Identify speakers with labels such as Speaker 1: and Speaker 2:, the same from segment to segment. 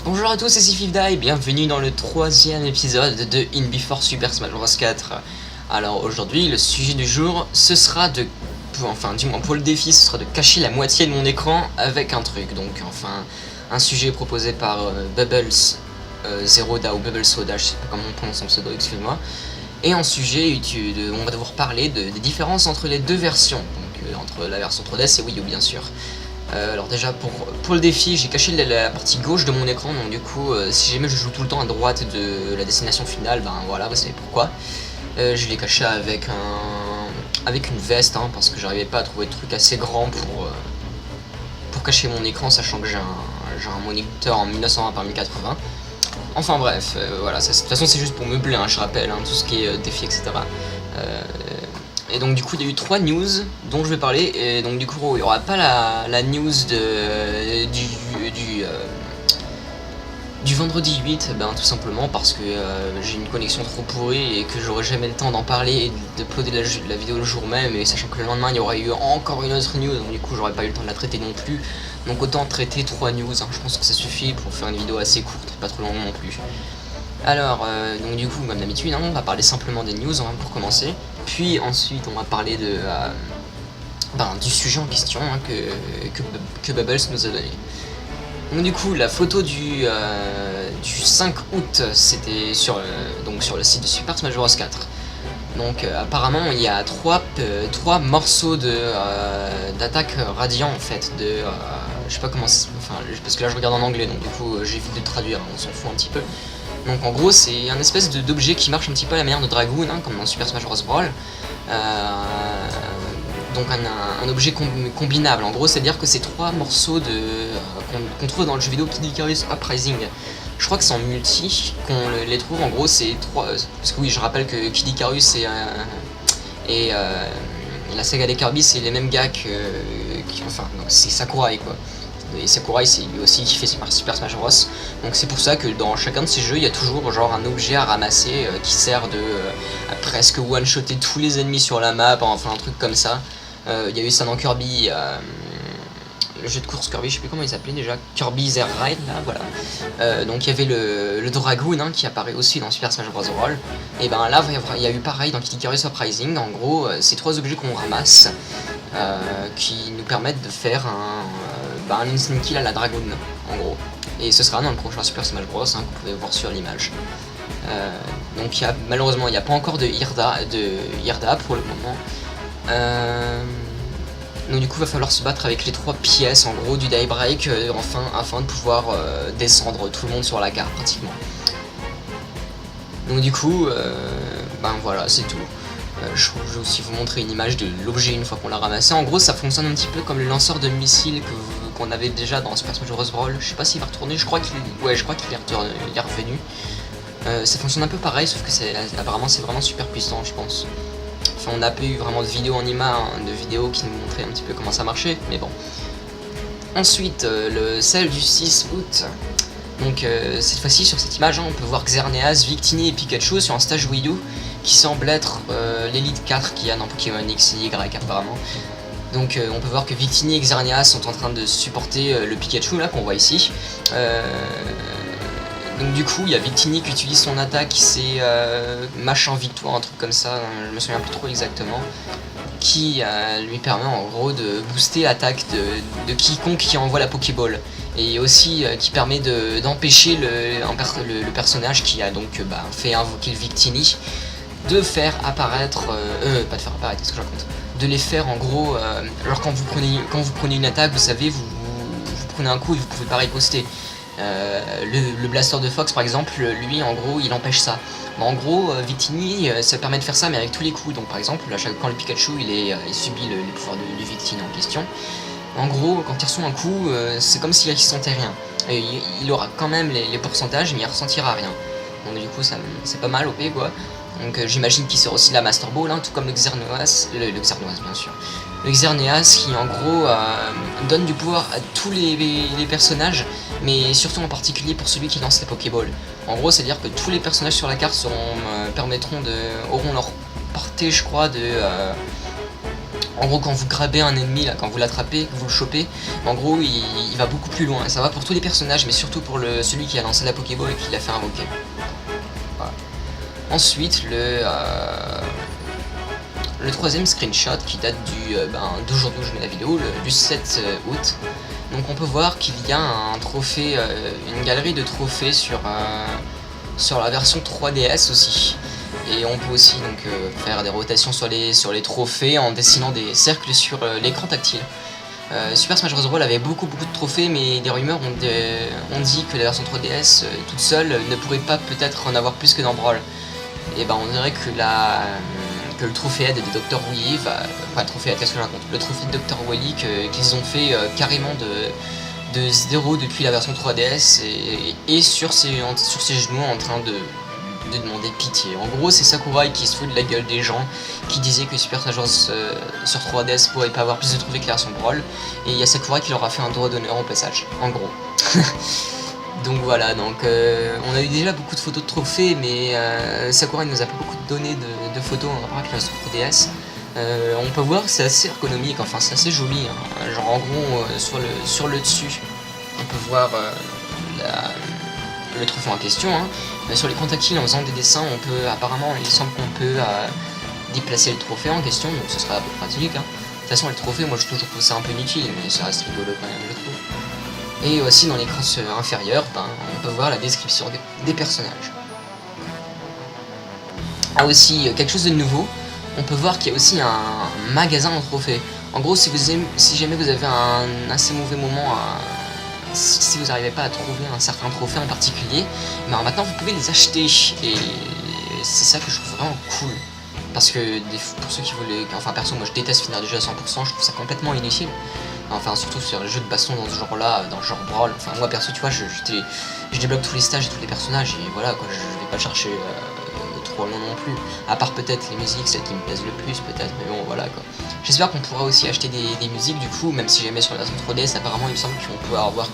Speaker 1: Bonjour à tous, c'est Sififda et bienvenue dans le troisième épisode de In Before Super Smash Bros 4. Alors aujourd'hui, le sujet du jour, ce sera de... Enfin, du moins pour le défi, ce sera de cacher la moitié de mon écran avec un truc. Donc, enfin, un sujet proposé par Bubbles Zeroda ou Bubbles Soda, je sais pas comment on prononce son pseudo, excusez-moi. Et un sujet, on va devoir parler des différences entre les deux versions. Donc, entre la version 3DS et Wii U, bien sûr. Alors déjà pour le défi, j'ai caché la partie gauche de mon écran, donc du coup si jamais je joue tout le temps à droite de la destination finale, ben voilà, vous savez pourquoi. Je l'ai caché avec une veste, parce que j'arrivais pas à trouver de truc assez grand pour cacher mon écran, sachant que j'ai un moniteur en 1920 par 1080. Enfin bref, voilà, de toute façon c'est juste pour meubler, je rappelle, tout ce qui est défi, etc. Et donc du coup il y a eu 3 news dont je vais parler, et donc du coup il n'y aura pas la news du vendredi 8, tout simplement parce que j'ai une connexion trop pourrie et que j'aurai jamais le temps d'en parler et d'uploader la vidéo le jour même, et sachant que le lendemain il y aurait eu encore une autre news, donc du coup j'aurais pas eu le temps de la traiter non plus, donc autant traiter 3 news, je pense que ça suffit pour faire une vidéo assez courte, pas trop longue non plus. Alors, donc du coup, comme d'habitude, on va parler simplement des news pour commencer. Puis ensuite, on va parler du sujet en question que Bubbles nous a donné. Donc du coup, la photo du 5 août, c'était sur le site de Super Smash Bros 4. Donc apparemment, il y a 3 morceaux d'attaque radiant en fait, je sais pas comment, parce que là je regarde en anglais, donc du coup j'évite de traduire, on s'en fout un petit peu. Donc en gros c'est un espèce d'objet qui marche un petit peu à la manière de Dragoon, comme dans Super Smash Bros Brawl. Donc un objet combinable, en gros c'est à dire que ces 3 morceaux qu'on trouve dans le jeu vidéo Kid Icarus Uprising, je crois que c'est en multi qu'on les trouve, en gros c'est 3, parce que oui je rappelle que Kid Icarus et la saga des Kirby c'est les mêmes gars donc c'est Sakurai quoi. Et Sakurai c'est lui aussi qui fait Super Smash Bros. Donc c'est pour ça que dans chacun de ces jeux il y a toujours genre un objet à ramasser qui sert à presque one-shotter tous les ennemis sur la map, enfin un truc comme ça. Il y a eu ça dans Kirby, le jeu de course Kirby, je sais plus comment il s'appelait déjà, Kirby's Air Ride, là voilà. Donc il y avait le Dragoon qui apparaît aussi dans Super Smash Bros. Brawl. Et ben là il y a eu pareil dans Kid Icarus Uprising, en gros ces 3 objets qu'on ramasse qui nous permettent de faire un instant kill à la Dragoon en gros. Et ce sera dans le prochain Super Smash Bros que vous pouvez voir sur l'image. Donc malheureusement il n'y a pas encore de Irda pour le moment. Donc du coup il va falloir se battre avec les 3 pièces en gros du Daybreak afin de pouvoir descendre tout le monde sur la carte pratiquement. Donc du coup voilà, c'est tout. Je vais aussi vous montrer une image de l'objet une fois qu'on l'a ramassé. En gros ça fonctionne un petit peu comme le lanceur de missiles qu'on avait déjà dans Super Smash Bros Brawl. Je sais pas s'il va retourner, je crois qu'il est revenu. Ça fonctionne un peu pareil, sauf que apparemment c'est vraiment super puissant je pense. Enfin on n'a pas eu vraiment de vidéo en image, de vidéos qui nous montraient un petit peu comment ça marchait, mais bon. Ensuite celle du 6 août. Donc cette fois-ci sur cette image on peut voir Xerneas, Victini et Pikachu sur un stage Wii U qui semble être l'élite 4 qu'il y a dans Pokémon X et Y apparemment. Donc on peut voir que Victini et Xerneas sont en train de supporter le Pikachu là qu'on voit ici. Donc du coup il y a Victini qui utilise son attaque, c'est machin victoire, un truc comme ça, je me souviens plus trop exactement, qui lui permet en gros de booster l'attaque de quiconque qui envoie la Pokéball, et aussi qui permet d'empêcher le personnage qui a donc fait invoquer le Victini de faire apparaître, pas de faire apparaître, qu'est-ce que je raconte, de les faire en gros, alors quand vous prenez une attaque, vous savez, vous prenez un coup et vous pouvez pas riposter. Le blaster de Fox par exemple, lui en gros il empêche ça. En gros Victini ça permet de faire ça mais avec tous les coups, donc par exemple quand le Pikachu il subit les pouvoirs du Victini en question, en gros quand il reçoit un coup c'est comme s'il ressentait rien, et il aura quand même les pourcentages mais il ressentira rien, donc du coup c'est pas mal OP quoi. Donc j'imagine qu'il sort aussi la Master Ball, tout comme le Xerneas, le Xerneas bien sûr. Le Xerneas qui en gros donne du pouvoir à tous les personnages, mais surtout en particulier pour celui qui lance les Pokéballs. En gros c'est à dire que tous les personnages sur la carte auront leur portée je crois En gros, quand vous grabez un ennemi, là, quand vous l'attrapez, que vous le chopez, en gros, il va beaucoup plus loin. Et ça va pour tous les personnages, mais surtout pour celui qui a lancé la Pokéball et qui l'a fait invoquer. Voilà. Ensuite, le troisième screenshot qui date d'aujourd'hui où je mets la vidéo, du 7 août. Donc on peut voir qu'il y a un trophée, une galerie de trophées sur la version 3DS aussi. Et on peut aussi donc faire des rotations sur les trophées en dessinant des cercles sur l'écran tactile. Super Smash Bros. Brawl avait beaucoup de trophées, mais des rumeurs ont dit que la version 3DS toute seule ne pourrait pas peut-être en avoir plus que dans Brawl. Et on dirait que le trophée aide de Dr. Willy enfin le trophée aide, qu'est-ce que je raconte, le trophée de Dr. Willy qu'ils ont fait carrément de zéro depuis la version 3DS et sur ses genoux en train de demander pitié. En gros, c'est Sakurai qui se fout de la gueule des gens qui disaient que Super Smash Bros sur 3DS pourrait pas avoir plus de trophées que la version Brawl, et il y a Sakurai qui leur a fait un doigt d'honneur au passage, en gros. Donc voilà, on a eu déjà beaucoup de photos de trophées, mais Sakurai nous a pas beaucoup donné de photos en rapport avec la version 3DS. On peut voir que c'est assez ergonomique, enfin c'est assez joli, hein. Genre en gros sur le dessus, on peut voir le trophée en question, hein. Sur l'écran tactile, en faisant des dessins, apparemment il semble qu'on peut déplacer le trophée en question, donc ce sera un peu pratique, hein. De toute façon les trophées, moi je toujours trouve ça un peu inutile, mais ça reste rigolo quand même, je trouve. Et aussi dans l'écran inférieur, on peut voir la description des personnages. Ah aussi, quelque chose de nouveau, on peut voir qu'il y a aussi un magasin de trophées. En gros, si jamais vous avez un assez mauvais moment, si vous n'arrivez pas à trouver un certain trophée en particulier, maintenant vous pouvez les acheter. Et c'est ça que je trouve vraiment cool. Parce que pour ceux qui voulaient... Enfin perso, moi je déteste finir des jeux à 100%, je trouve ça complètement inutile. Enfin surtout sur les jeux de baston dans ce genre-là, dans le genre Brawl. Enfin moi perso, tu vois, je débloque tous les stages et tous les personnages et voilà quoi, je vais pas chercher trop loin non plus. À part peut-être les musiques, celles qui me plaisent le plus peut-être, mais bon voilà quoi. J'espère qu'on pourra aussi acheter des musiques du coup, même si jamais sur la version 3DS, apparemment il me semble qu'on peut avoir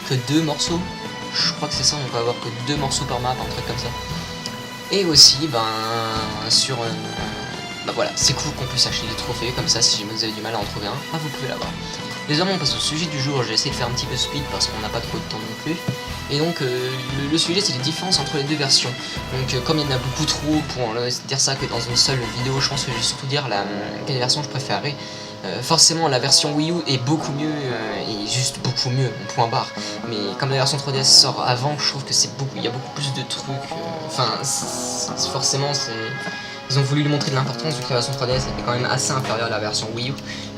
Speaker 1: que 2 morceaux. Je crois que c'est ça, on peut avoir que 2 morceaux par map, un truc comme ça. Et aussi, voilà, c'est cool qu'on puisse acheter des trophées comme ça, si jamais vous avez du mal à en trouver un, vous pouvez l'avoir. Désormais on passe au sujet du jour, j'ai essayé de faire un petit peu speed parce qu'on n'a pas trop de temps non plus. Et donc le sujet c'est les différences entre les deux versions. Donc comme il y en a beaucoup trop pour dire ça que dans une seule vidéo, je pense que je vais surtout dire quelle version je préférerais. Forcément la version Wii U est beaucoup mieux, et juste beaucoup mieux, point barre. Mais comme la version 3DS sort avant, je trouve que il y a beaucoup plus de trucs. Forcément ils ont voulu lui montrer de l'importance vu que la version 3DS était quand même assez inférieure à la version Wii U.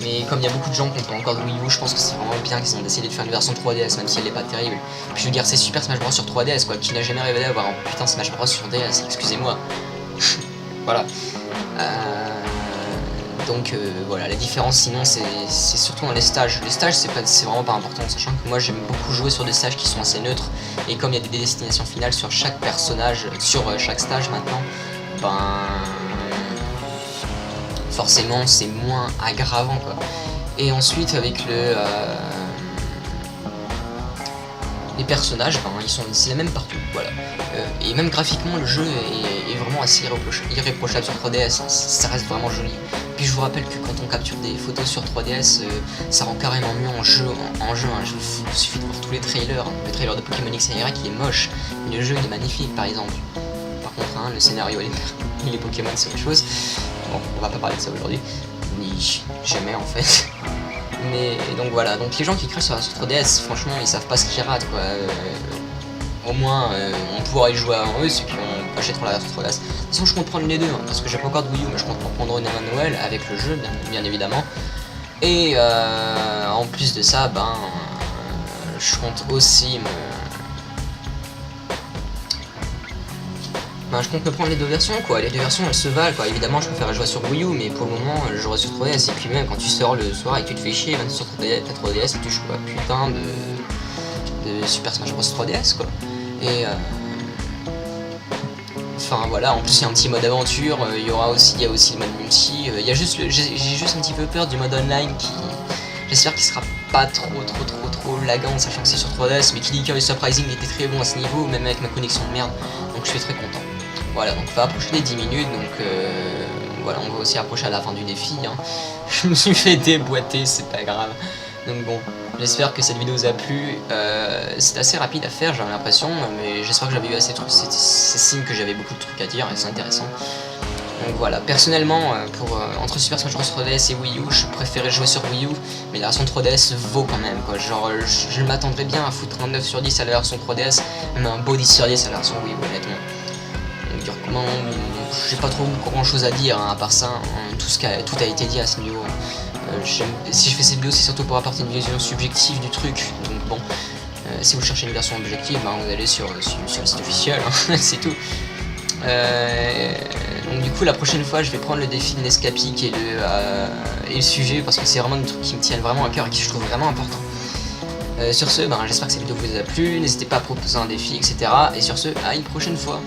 Speaker 1: Mais comme il y a beaucoup de gens qui n'ont pas encore de Wii U, je pense que c'est vraiment bien qu'ils ont décidé de faire une version 3DS, même si elle n'est pas terrible. Puis je veux dire, c'est Super Smash Bros sur 3DS quoi, qui n'a jamais rêvé d'avoir un putain de Smash Bros sur DS, excusez-moi. Voilà. Voilà, la différence sinon c'est surtout dans les stages. Les stages c'est vraiment pas important, sachant que moi j'aime beaucoup jouer sur des stages qui sont assez neutres. Et comme il y a des destinations finales sur chaque personnage, sur chaque stage maintenant, forcément c'est moins aggravant quoi. Et ensuite avec les personnages, c'est la même partout, voilà. Et même graphiquement le jeu est vraiment assez irréprochable sur 3DS, hein. Ça reste vraiment joli. Puis je vous rappelle que quand on capture des photos sur 3DS, ça rend carrément mieux en jeu, il suffit de voir tous les trailers, hein. Le trailer de Pokémon X et Y qui est moche, mais le jeu il est magnifique par exemple. Par contre le scénario et les Pokémon c'est autre chose. Bon, on va pas parler de ça aujourd'hui, ni jamais en fait. Mais donc voilà, donc les gens qui créent sur 3DS, franchement ils savent pas ce qu'ils ratent quoi. Au moins on pourra y jouer avant eux, ceux qui achèteront la version 3DS. De toute façon je compte prendre les deux, hein, parce que j'ai pas encore de Wii U, mais je compte prendre une à Noël avec le jeu bien évidemment. Et en plus de ça, je compte aussi je compte me prendre les deux versions quoi, les deux versions elles se valent quoi. Évidemment je préfère jouer sur Wii U, mais pour le moment je jouerai sur 3DS. Et puis même quand tu sors le soir et que tu te fais chier, même sur ta 3DS et tu joues à putain de Super Smash Bros 3DS quoi. Et enfin voilà, en plus il y a un petit mode aventure, il y a aussi le mode multi, j'ai juste un petit peu peur du mode online qui, j'espère qu'il sera pas trop lagant, sachant que c'est sur 3DS, mais Kid Icarus Uprising était très bon à ce niveau, même avec ma connexion de merde, donc je suis très content. Voilà, donc on va approcher les 10 minutes, donc voilà, on va aussi approcher à la fin du défi. Hein. Je me suis fait déboîter, c'est pas grave. Donc bon, j'espère que cette vidéo vous a plu. C'est assez rapide à faire, j'avais l'impression, mais j'espère que j'avais eu assez de trucs. C'est signe que j'avais beaucoup de trucs à dire et c'est intéressant. Donc voilà, personnellement, entre Super Smash Bros 3DS et Wii U, je préférais jouer sur Wii U, mais la version 3DS vaut quand même, quoi. Genre, je m'attendrais bien à foutre un 9 sur 10 à la version 3DS, même un beau 10 sur 10 à la version Wii U, honnêtement. Donc, dire comment, j'ai pas trop grand chose à dire, hein, à part ça, hein, tout a été dit à ce niveau. Si je fais cette vidéo, c'est surtout pour apporter une vision subjective du truc, donc bon, si vous cherchez une version objective, ben, vous allez sur le site officiel, hein, c'est tout. Donc du coup la prochaine fois je vais prendre le défi de Nescapic et le sujet parce que c'est vraiment des trucs qui me tiennent vraiment à cœur et qui je trouve vraiment important. Sur ce, ben, j'espère que cette vidéo vous a plu, n'hésitez pas à proposer un défi, etc. Et sur ce, à une prochaine fois.